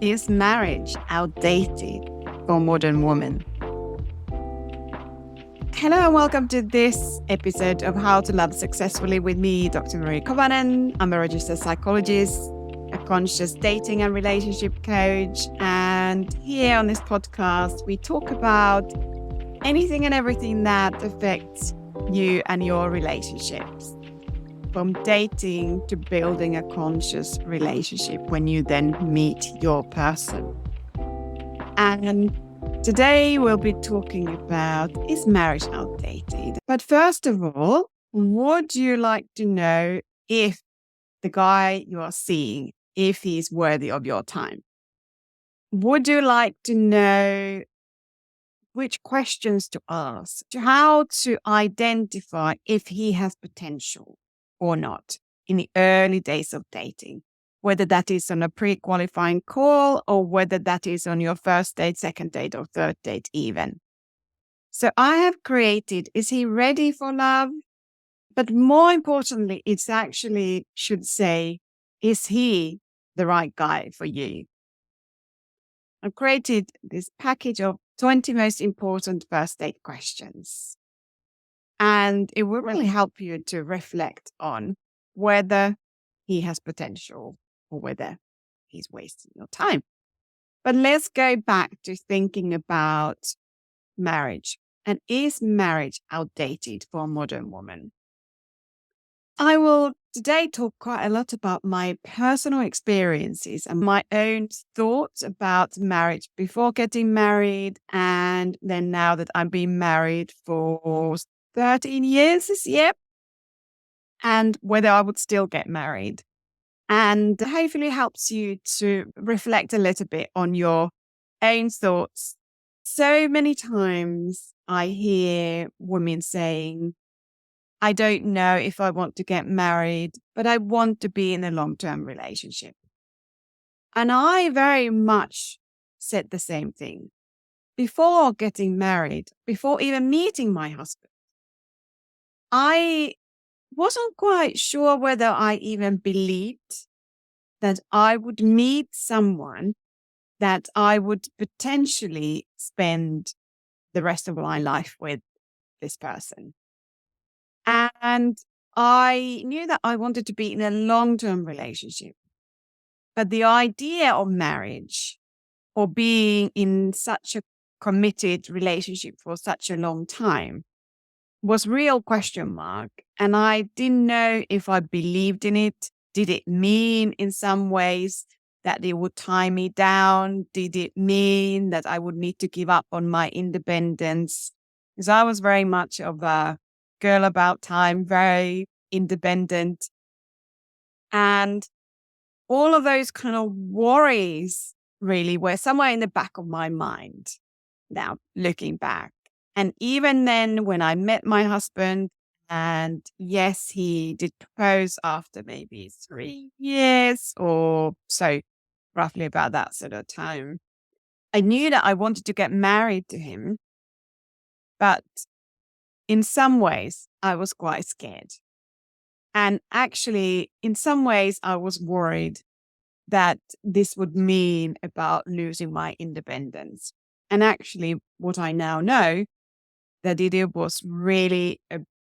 Is marriage outdated for modern women? Hello and welcome to this episode of How to Love Successfully with me, Dr. Mari Kovanen. I'm a registered psychologist, a conscious dating and relationship coach. And here on this podcast, we talk about anything and everything that affects you and your relationships. From dating to building a conscious relationship when you then meet your person. And today we'll be talking about, is marriage outdated? But first of all, would you like to know if the guy you are seeing, if he's worthy of your time? Would you like to know which questions to ask, how to identify if he has potential or not in the early days of dating, whether that is on a pre-qualifying call or whether that is on your first date, second date, or third date even. So I have created, is he ready for love? But more importantly, it's actually should say, is he the right guy for you? I've created this package of 20 most important first date questions. And it will really help you to reflect on whether he has potential or whether he's wasting your time. But let's go back to thinking about marriage. And is marriage outdated for a modern woman? I will today talk quite a lot about my personal experiences and my own thoughts about marriage before getting married. And then now that I've been married for 13 years this year, and whether I would still get married. And hopefully helps you to reflect a little bit on your own thoughts. So many times I hear women saying, I don't know if I want to get married, but I want to be in a long-term relationship. And I very much said the same thing. Before getting married, before even meeting my husband, I wasn't quite sure whether I even believed that I would meet someone that I would potentially spend the rest of my life with this person. And I knew that I wanted to be in a long-term relationship. But the idea of marriage or being in such a committed relationship for such a long time was real question mark. And I didn't know if I believed in it. Did it mean in some ways that it would tie me down? Did it mean that I would need to give up on my independence? Because I was very much of a girl about time, very independent. And all of those kind of worries really were somewhere in the back of my mind now, looking back. And even then, when I met my husband, and yes, he did propose after maybe 3 years or so, roughly about that sort of time. I knew that I wanted to get married to him, but in some ways, I was quite scared. And actually, in some ways, I was worried that this would mean about losing my independence. And actually, what I now know, that it was really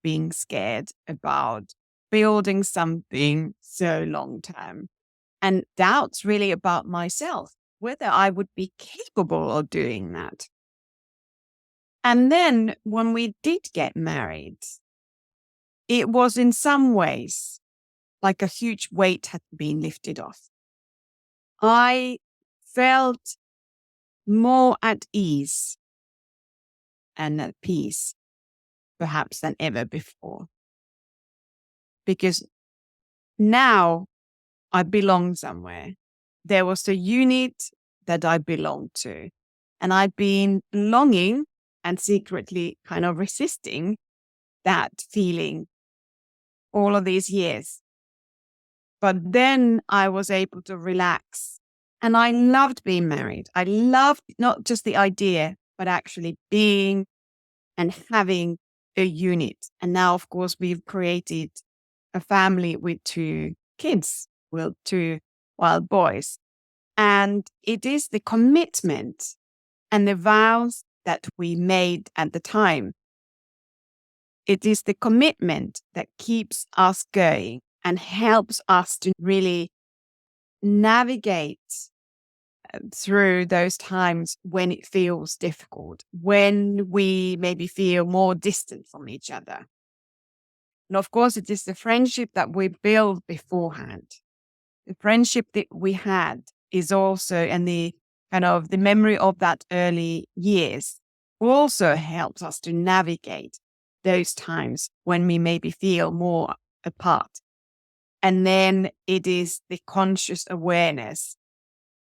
being scared about building something so long term and doubts really about myself, whether I would be capable of doing that. And then when we did get married, it was in some ways like a huge weight had been lifted off. I felt more at ease and at peace, perhaps, than ever before. Because now I belong somewhere. There was a unit that I belonged to. And I'd been longing and secretly kind of resisting that feeling all of these years. But then I was able to relax. And I loved being married. I loved not just the idea, but actually being and having a unit. And now, of course, we've created a family with 2 kids, well, 2 wild boys. And it is the commitment and the vows that we made at the time. It is the commitment that keeps us going and helps us to really navigate through those times when it feels difficult, when we maybe feel more distant from each other. And of course, it is the friendship that we build beforehand. The friendship that we had is also, and the kind of the memory of that early years also helps us to navigate those times when we maybe feel more apart. And then it is the conscious awareness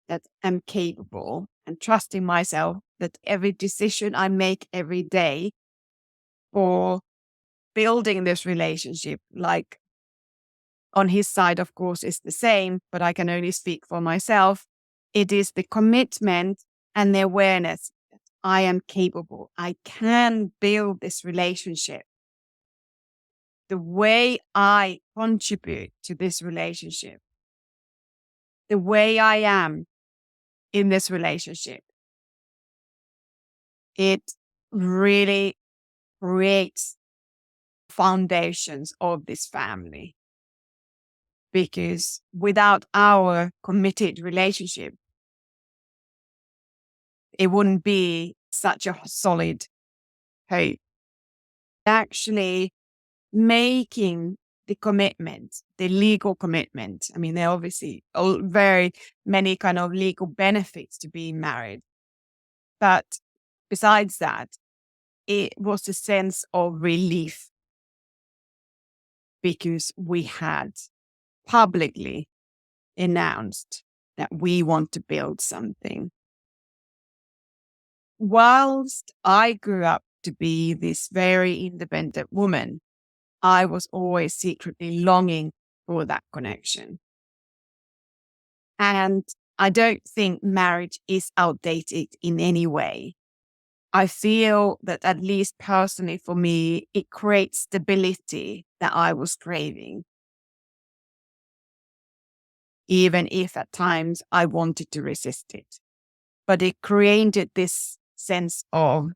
that I'm capable and trusting myself that every decision I make every day for building this relationship, like on his side, of course, is the same, but I can only speak for myself. It is the commitment and the awareness that I am capable. I can build this relationship. The way I contribute to this relationship, the way I am in this relationship, it really creates foundations of this family. Because without our committed relationship, it wouldn't be such a solid hope. Actually making the commitment, the legal commitment. I mean, there are obviously very many kind of legal benefits to being married. But besides that, it was a sense of relief because we had publicly announced that we want to build something. Whilst I grew up to be this very independent woman, I was always secretly longing for that connection. And I don't think marriage is outdated in any way. I feel that, at least personally for me, it creates stability that I was craving. Even if at times I wanted to resist it. But it created this sense of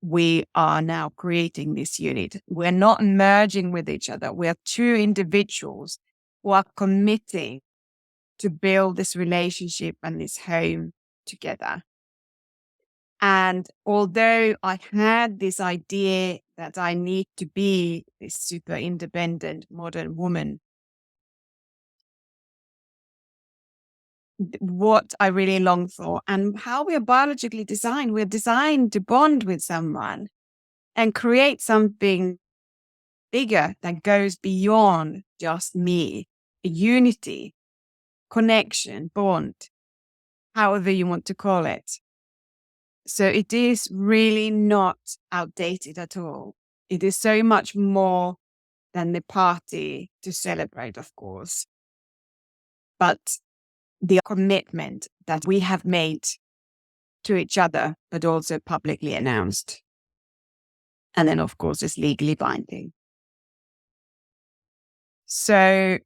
we are now creating this unit. We're not merging with each other. We are two individuals who are committing to build this relationship and this home together. And although I had this idea that I need to be this super independent modern woman, what I really long for and how we are biologically designed, we're designed to bond with someone and create something bigger that goes beyond just me, a unity, connection, bond, however you want to call it. So it is really not outdated at all. It is so much more than the party to celebrate, of course, but the commitment that we have made to each other, but also publicly announced. And then, of course, it's legally binding. So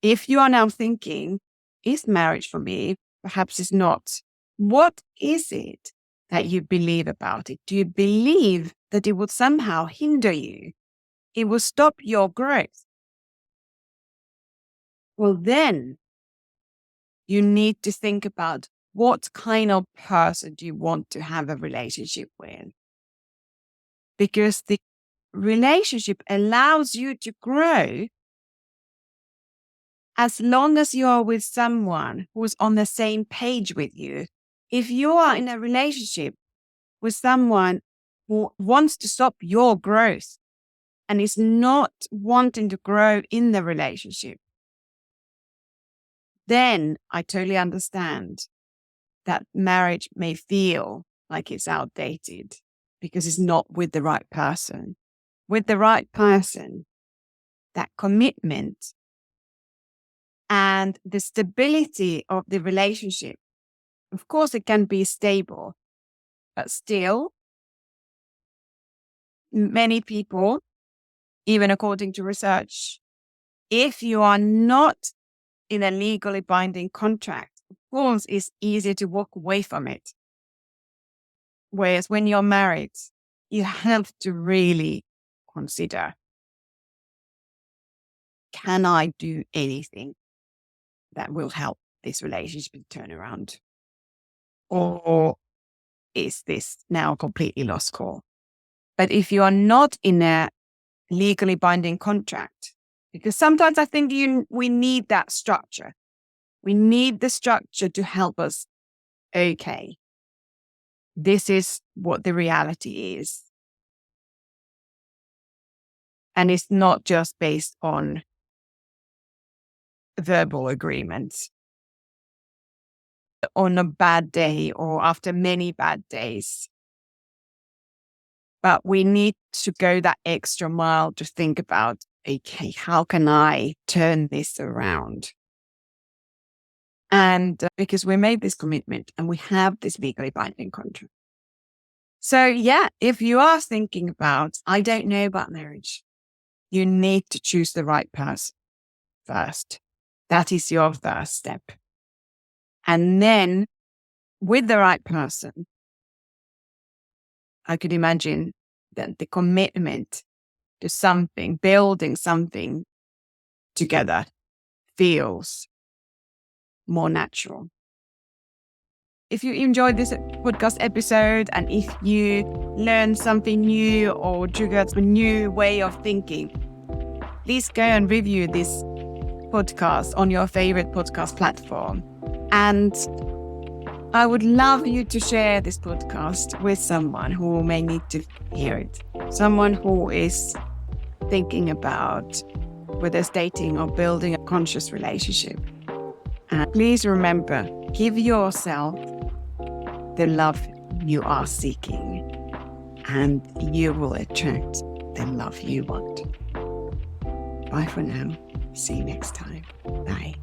if you are now thinking, is marriage for me? Perhaps it's not. What is it that you believe about it? Do you believe that it will somehow hinder you? It will stop your growth? Well, then you need to think about what kind of person do you want to have a relationship with? Because the relationship allows you to grow as long as you are with someone who's on the same page with you. If you are in a relationship with someone who wants to stop your growth and is not wanting to grow in the relationship, then I totally understand that marriage may feel like it's outdated because it's not with the right person. With the right person, that commitment and the stability of the relationship, of course, it can be stable, but still, many people, even according to research, if you are not in a legally binding contract, of course, it's easier to walk away from it. Whereas when you're married, you have to really consider, can I do anything that will help this relationship turn around? Or is this now a completely lost cause? But if you are not in a legally binding contract, because sometimes I think we need that structure. We need the structure to help us. Okay, this is what the reality is. And it's not just based on verbal agreements. On a bad day or after many bad days. But we need to go that extra mile to think about, okay, how can I turn this around? And because we made this commitment and we have this legally binding contract. So yeah, if you are thinking about, I don't know about marriage, you need to choose the right person first. That is your first step. And then with the right person, I could imagine that the commitment to something, building something together, feels more natural. If you enjoyed this podcast episode and if you learned something new or triggered a new way of thinking, please go and review this podcast on your favorite podcast platform. And I would love you to share this podcast with someone who may need to hear it. Someone who is thinking about whether it's dating or building a conscious relationship. And please remember, give yourself the love you are seeking and you will attract the love you want. Bye for now. See you next time. Bye.